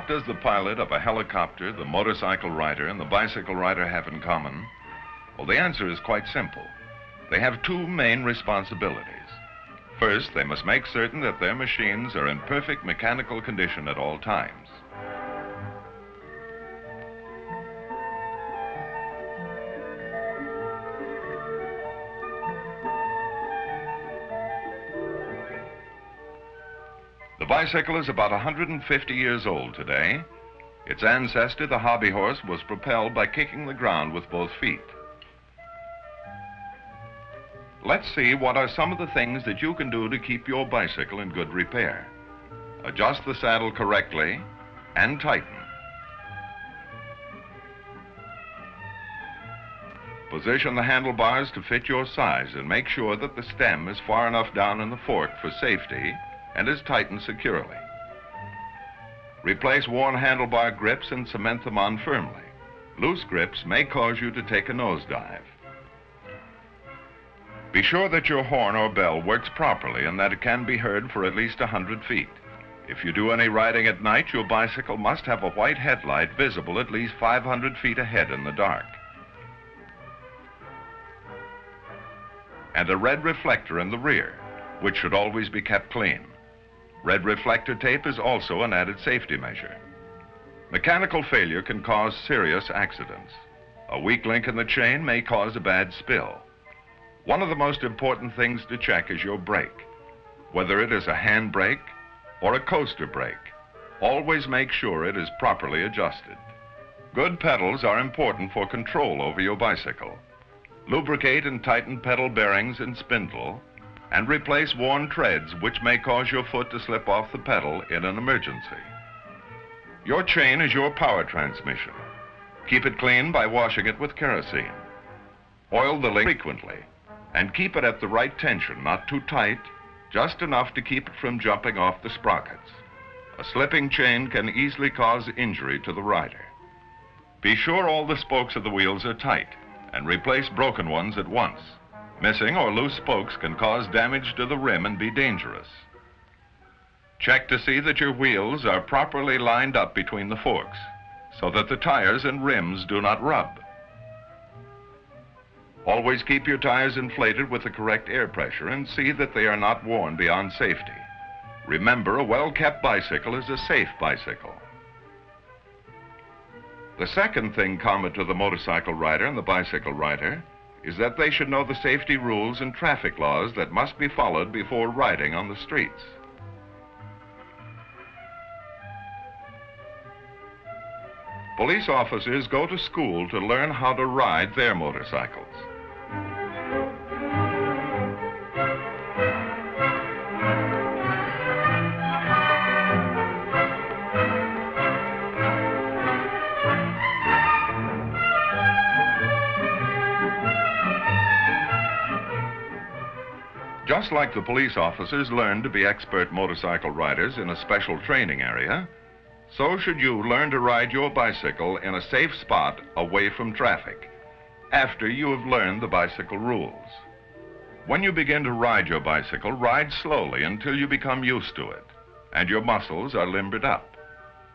What does the pilot of a helicopter, the motorcycle rider, and the bicycle rider have in common? Well, the answer is quite simple. They have two main responsibilities. First, they must make certain that their machines are in perfect mechanical condition at all times. The bicycle is about 150 years old today. Its ancestor, the hobby horse, was propelled by kicking the ground with both feet. Let's see what are some of the things that you can do to keep your bicycle in good repair. Adjust the saddle correctly and tighten. Position the handlebars to fit your size and make sure that the stem is far enough down in the fork for safety and is tightened securely. Replace worn handlebar grips and cement them on firmly. Loose grips may cause you to take a nosedive. Be sure that your horn or bell works properly and that it can be heard for at least 100 feet. If you do any riding at night, your bicycle must have a white headlight visible at least 500 feet ahead in the dark. And a red reflector in the rear, which should always be kept clean. Red reflector tape is also an added safety measure. Mechanical failure can cause serious accidents. A weak link in the chain may cause a bad spill. One of the most important things to check is your brake. Whether it is a hand brake or a coaster brake, always make sure it is properly adjusted. Good pedals are important for control over your bicycle. Lubricate and tighten pedal bearings and spindle, and replace worn treads which may cause your foot to slip off the pedal in an emergency. Your chain is your power transmission. Keep it clean by washing it with kerosene. Oil the link frequently and keep it at the right tension, not too tight, just enough to keep it from jumping off the sprockets. A slipping chain can easily cause injury to the rider. Be sure all the spokes of the wheels are tight and replace broken ones at once. Missing or loose spokes can cause damage to the rim and be dangerous. Check to see that your wheels are properly lined up between the forks so that the tires and rims do not rub. Always keep your tires inflated with the correct air pressure and see that they are not worn beyond safety. Remember, a well-kept bicycle is a safe bicycle. The second thing common to the motorcycle rider and the bicycle rider is that they should know the safety rules and traffic laws that must be followed before riding on the streets. Police officers go to school to learn how to ride their motorcycles. Just like the police officers learn to be expert motorcycle riders in a special training area, so should you learn to ride your bicycle in a safe spot away from traffic after you have learned the bicycle rules. When you begin to ride your bicycle, ride slowly until you become used to it and your muscles are limbered up.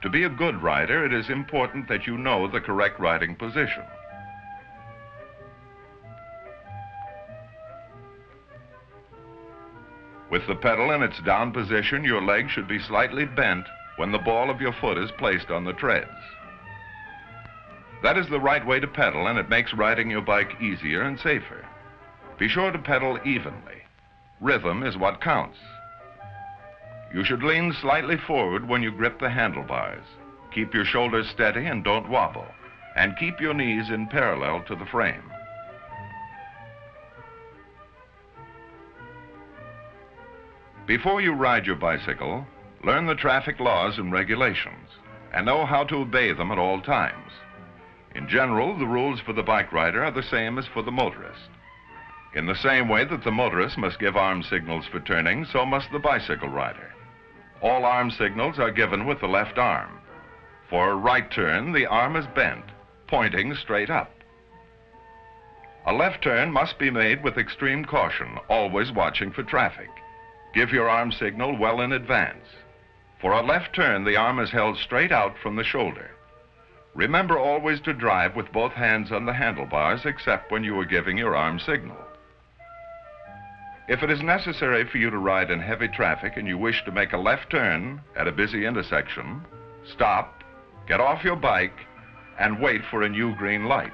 To be a good rider, it is important that you know the correct riding position. With the pedal in its down position, your leg should be slightly bent when the ball of your foot is placed on the treads. That is the right way to pedal, and it makes riding your bike easier and safer. Be sure to pedal evenly. Rhythm is what counts. You should lean slightly forward when you grip the handlebars. Keep your shoulders steady and don't wobble, and keep your knees in parallel to the frame. Before you ride your bicycle, learn the traffic laws and regulations and know how to obey them at all times. In general, the rules for the bike rider are the same as for the motorist. In the same way that the motorist must give arm signals for turning, so must the bicycle rider. All arm signals are given with the left arm. For a right turn, the arm is bent, pointing straight up. A left turn must be made with extreme caution, always watching for traffic. Give your arm signal well in advance. For a left turn, the arm is held straight out from the shoulder. Remember always to drive with both hands on the handlebars except when you are giving your arm signal. If it is necessary for you to ride in heavy traffic and you wish to make a left turn at a busy intersection, stop, get off your bike, and wait for a new green light.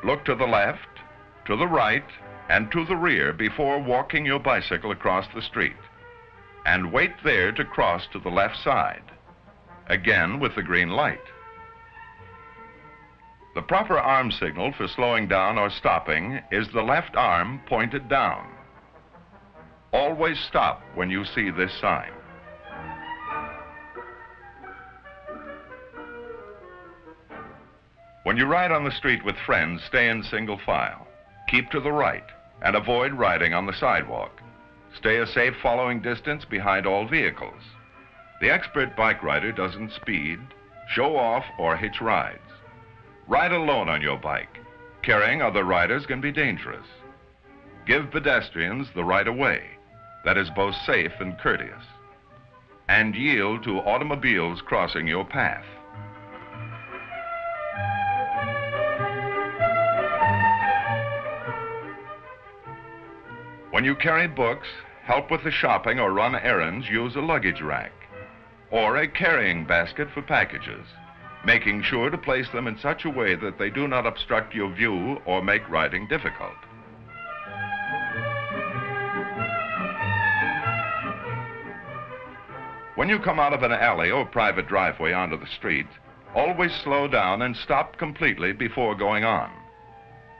Look to the left, to the right, and to the rear before walking your bicycle across the street. And wait there to cross to the left side, again with the green light. The proper arm signal for slowing down or stopping is the left arm pointed down. Always stop when you see this sign. When you ride on the street with friends, stay in single file. Keep to the right and avoid riding on the sidewalk. Stay a safe following distance behind all vehicles. The expert bike rider doesn't speed, show off, or hitch rides. Ride alone on your bike. Carrying other riders can be dangerous. Give pedestrians the right of way. That is both safe and courteous. And yield to automobiles crossing your path. When you carry books, help with the shopping, or run errands, use a luggage rack or a carrying basket for packages, making sure to place them in such a way that they do not obstruct your view or make riding difficult. When you come out of an alley or private driveway onto the street, always slow down and stop completely before going on.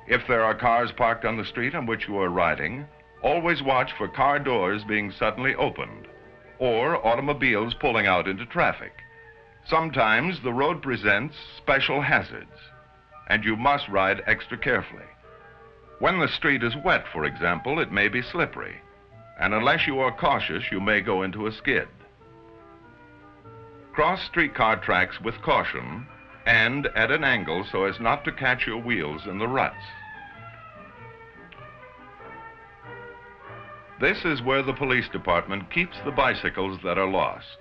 If there are cars parked on the street on which you are riding, always watch for car doors being suddenly opened or automobiles pulling out into traffic. Sometimes the road presents special hazards, and you must ride extra carefully. When the street is wet, for example, it may be slippery, and unless you are cautious, you may go into a skid. Cross streetcar tracks with caution and at an angle so as not to catch your wheels in the ruts. This is where the police department keeps the bicycles that are lost.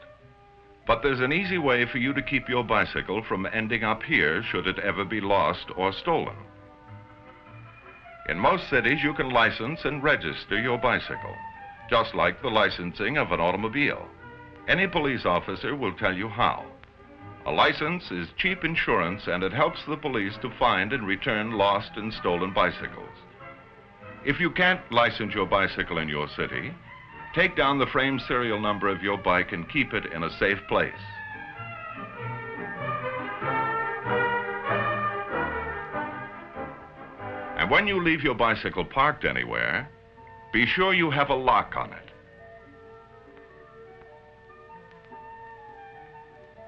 But there's an easy way for you to keep your bicycle from ending up here should it ever be lost or stolen. In most cities, you can license and register your bicycle, just like the licensing of an automobile. Any police officer will tell you how. A license is cheap insurance, and it helps the police to find and return lost and stolen bicycles. If you can't license your bicycle in your city, take down the frame serial number of your bike and keep it in a safe place. And when you leave your bicycle parked anywhere, be sure you have a lock on it.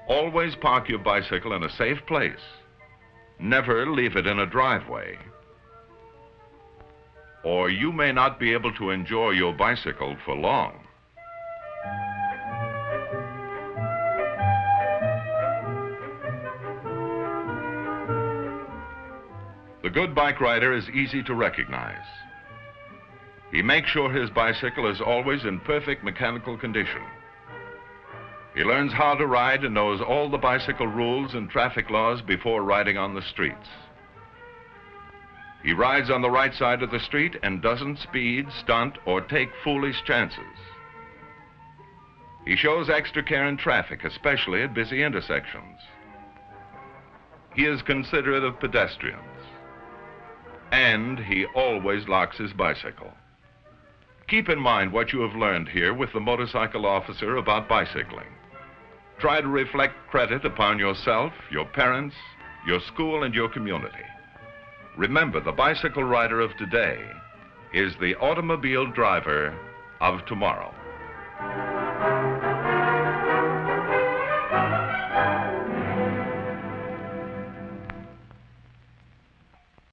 Always park your bicycle in a safe place. Never leave it in a driveway, or you may not be able to enjoy your bicycle for long. The good bike rider is easy to recognize. He makes sure his bicycle is always in perfect mechanical condition. He learns how to ride and knows all the bicycle rules and traffic laws before riding on the streets. He rides on the right side of the street and doesn't speed, stunt, or take foolish chances. He shows extra care in traffic, especially at busy intersections. He is considerate of pedestrians. And he always locks his bicycle. Keep in mind what you have learned here with the motorcycle officer about bicycling. Try to reflect credit upon yourself, your parents, your school, and your community. Remember, the bicycle rider of today is the automobile driver of tomorrow.